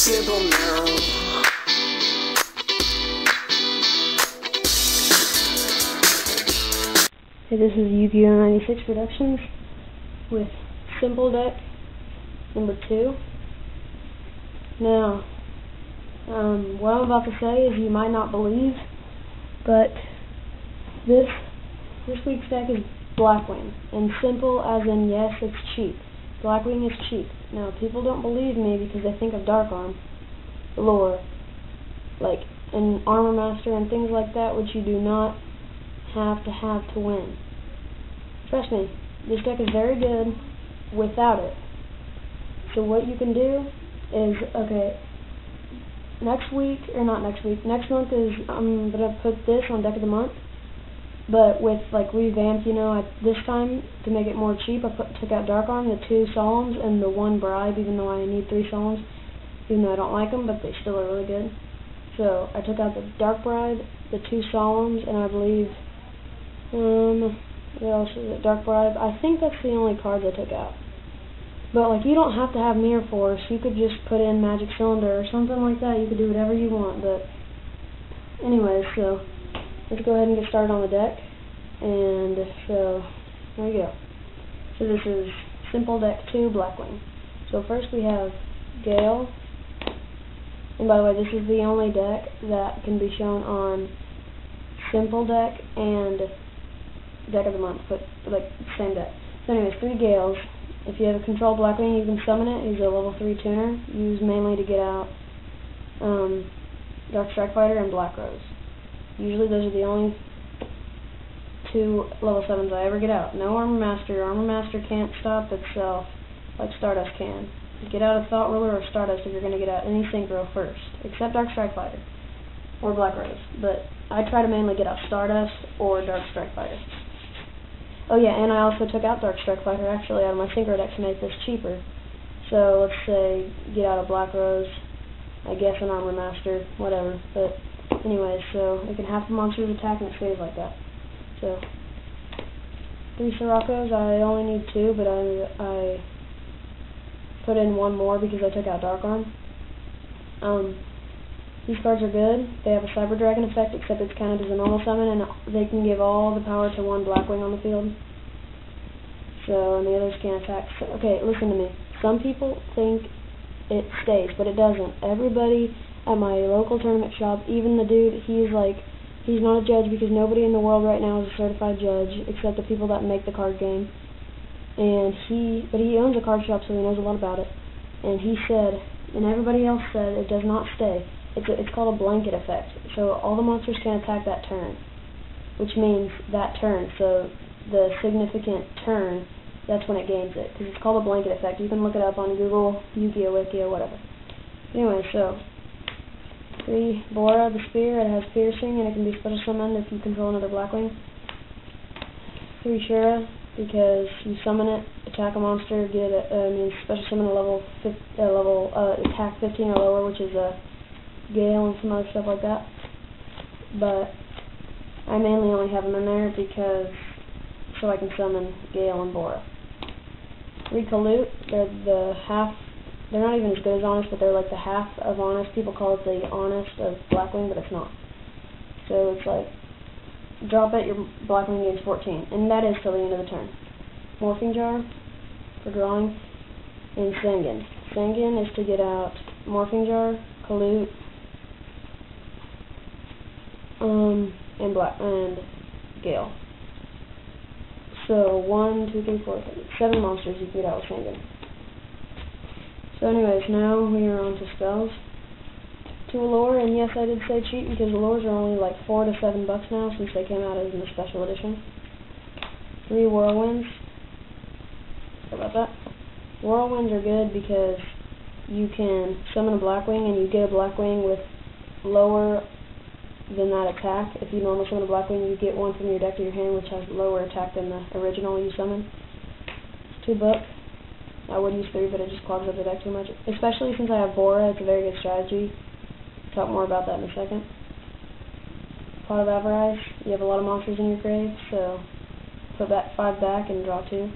simple now. Hey, this is Yugioh 96 Productions with Simple Deck number 2. Now, what I'm about to say is you might not believe, but this week's deck is blackwing, and simple as in yes, it's cheap. Blackwing is cheap. Now, people don't believe me because they think of Dark Arm lore, like an Armor Master and things like that, which you do not have to win. Trust me, this deck is very good without it. So what you can do is, okay, next month is, I'm going to put this on Deck of the Month, but with like revamped, this time to make it more cheap, I took out Dark Arm, the 2 Solemns, and the 1 Bribe, even though I need 3 Solemns, even though I don't like them, but they still are really good. So I took out the Dark Bribe, the 2 Solemns, and I believe, what else is it? Dark Bribe. I think that's the only cards I took out. But like, you don't have to have Mirror Force. You could just put in Magic Cylinder or something like that. You could do whatever you want. But anyways, so let's go ahead and get started on the deck. And so there we go. So this is Simple Deck 2 Blackwing. So first we have Gale. And by the way, this is the only deck that can be shown on Simple Deck and Deck of the Month, but like same deck. So anyways, 3 Gales. If you have a control Blackwing, you can summon it. He's a level 3 tuner, used mainly to get out Dark Strike Fighter and Black Rose. Usually those are the only 2 level 7s I ever get out. No Armor Master. Armor Master can't stop itself like Stardust can. Get out a Thought Ruler or Stardust if you're going to get out any Synchro first, except Dark Strike Fighter or Black Rose. But I try to mainly get out Stardust or Dark Strike Fighter. Oh yeah, and I also took out Dark Strike Fighter actually out of my Synchro deck to make this cheaper. So let's say get out a Black Rose, I guess an Armor Master, whatever. But anyways, so it can have the monsters attack and it stays like that. So 3 Siroccos, I only need 2, but I put in 1 more because I took out Dark Arm. These cards are good. They have a Cyber Dragon effect, except it's counted as a normal summon, and they can give all the power to 1 Blackwing on the field. So, and the others can't attack. So, okay, listen to me. Some people think it stays, but it doesn't. Everybody at my local tournament shop, even the dude, he's not a judge because nobody in the world right now is a certified judge, except the people that make the card game. But he owns a card shop, so he knows a lot about it. And he said, and everybody else said, it does not stay. It's called a blanket effect. So all the monsters can attack that turn, which means that turn. So the significant turn, that's when it gains it, because it's called a blanket effect. You can look it up on Google, Yugioh, Wiki, or whatever. Anyway, so 3 Bora, the spear. It has piercing, and it can be special summoned if you control another Blackwing. 3 Shura, because you summon it, attack a monster, get special summon a level attack 15 or lower, which is a Gale and some other stuff like that. But I mainly only have them in there because so I can summon Gale and Bora. 3 Kalut, they're not even as good as Honest, but they're like the half of Honest. People call it the Honest of Blackwing, but it's not. So it's like drop it, your Blackwing gains 14, and that is till the end of the turn. Morphing Jar for drawing, and Sangan. Sangan is to get out Morphing Jar, Kalut, and Gale. So 1, 2, 3, 4, 5, 7 monsters you can get out with Sangan. So anyways, now we are on to spells. 2 Allure, and yes, I did say cheap because Allures are only like $4 to $7 now since they came out as in the special edition. 3 Whirlwinds. Sorry about that. Whirlwinds are good because you can summon a Blackwing and you get a Blackwing with lower than that attack. If you normally summon a Blackwing, you get 1 from your deck to your hand, which has lower attack than the original you summon. It's 2 bucks. I would use 3, but it just clogs up the deck too much. Especially since I have Bora, it's a very good strategy. Talk more about that in a second. Pot of Avarice. You have a lot of monsters in your grave, so put that 5 back and draw 2.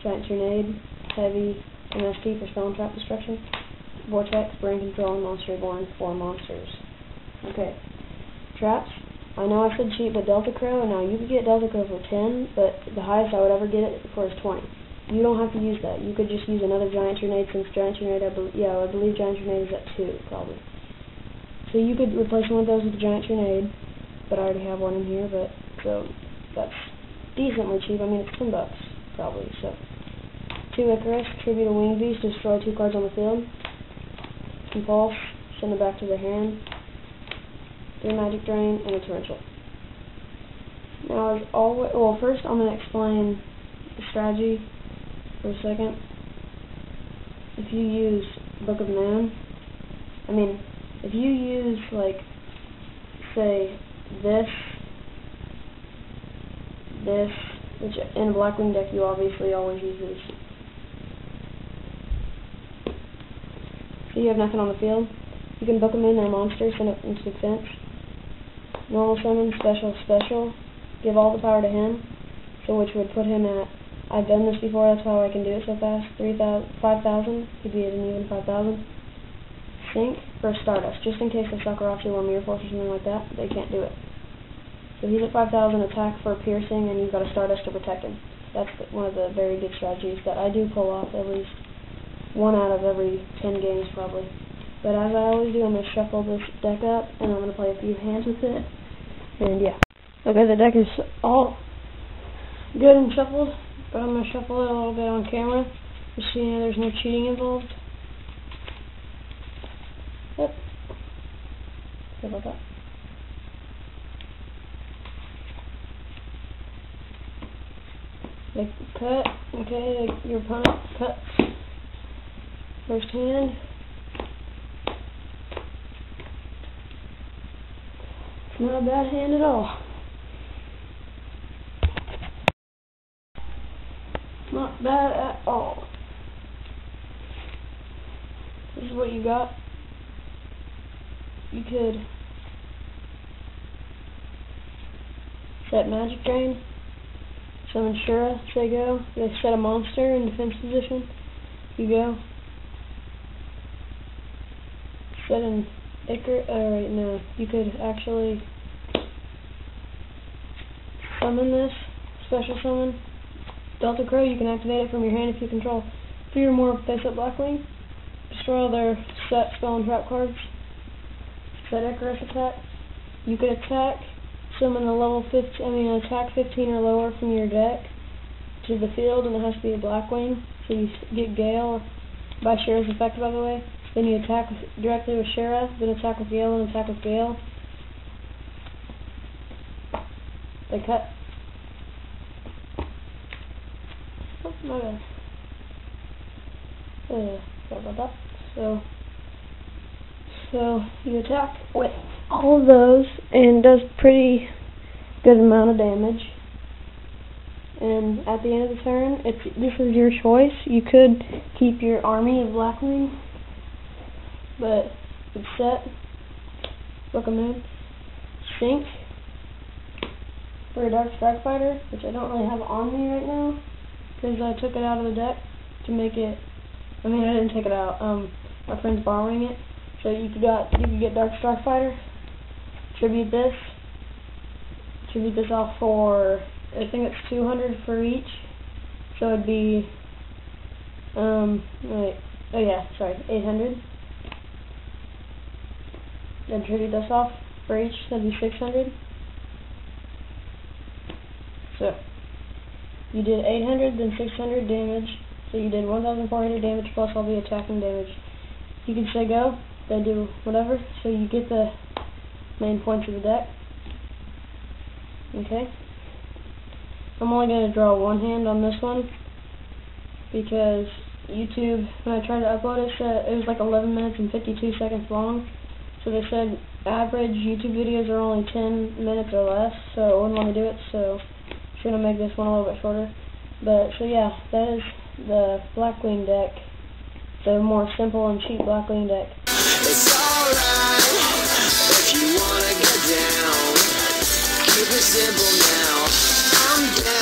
Giant Trinade, Heavy, MST for Spell and Trap Destruction. Vortex, Brain Control, and Monster Reborn, 4 monsters. Okay. Traps. I know I said cheap, but Delta Crow, now you could get Delta Crow for 10, but the highest I would ever get it for is 20. You don't have to use that. You could just use another Giant Grenade, since Giant Grenade, I believe Giant Grenade is at 2, probably. So you could replace one of those with a Giant Grenade, but I already have one in here, but, so, that's decently cheap. I mean, it's $10, probably, so. 2 Icarus, tribute a Wing Beast, destroy 2 cards on the field. Compulse, send it back to their hand. 3 Magic Drain, and a Torrential. Now, as always, well, first I'm going to explain the strategy for a second. If you use Book of Moon, if you use, like, say, this, which in a blackwing deck you obviously always use these. So you have nothing on the field. You can book them in their monster, send it into defense. Normal summon, special. Give all the power to him. So which would put him at, I've done this before, that's how I can do it so fast. 5,000. He'd be at an even 5,000. Sync for Stardust, just in case the Sakurachi or Mirror Force or something like that, they can't do it. So he's at 5,000, attack for piercing, and you've got a Stardust to protect him. That's one of the very good strategies that I do pull off at least 1 out of every 10 games probably. But as I always do, I'm going to shuffle this deck up, and I'm going to play a few hands with it, and yeah. Okay, the deck is all good and shuffled, but I'm going to shuffle it a little bit on camera, just so you know there's no cheating involved. Yep. Sorry about that. They cut, okay, your opponent cuts first hand. It's not a bad hand at all. Not bad at all. This is what you got. You could set Magic Drain. Summon Shura, say go. They set a monster in defense position. You go. Set an Icarus. Alright, no. You could actually summon this. Special summon. Delta Crow, you can activate it from your hand if you control 3 or more face-up blackwing. Destroy all their set, spell, and trap cards. Set Icarus attack. You could attack. Summon a level 15, attack 15 or lower from your deck to the field, and it has to be a blackwing. So you get Gale by Shura's effect, by the way. Then you attack directly with Shura, then attack with Gale, and attack with Gale. They cut. Oh, my bad. Sorry about that. So you attack with all of those, and it does pretty good amount of damage. And at the end of the turn, this is your choice. You could keep your army of blackwing, but it's set. Book of Moon. Sync for a Dark Strike Fighter, which I don't really have on me right now, because I took it out of the deck to make it. I didn't take it out. My friend's borrowing it. So you could get Dark Strike Fighter, tribute this off for, I think it's 200 for each, so it'd be, 800. Then tribute this off for each, that'd be 600. So, you did 800, then 600 damage, so you did 1,400 damage plus all the attacking damage. You can say go. They do whatever, so you get the main points of the deck. Okay. I'm only going to draw 1 hand on this one, because YouTube, when I tried to upload it, said it was like 11 minutes and 52 seconds long. So they said average YouTube videos are only 10 minutes or less, so I wouldn't want to do it, so I'm going to make this one a little bit shorter. But, so yeah, that is the blackwing deck, the more simple and cheap blackwing deck. It's alright if you wanna get down. Keep it simple now. I'm down.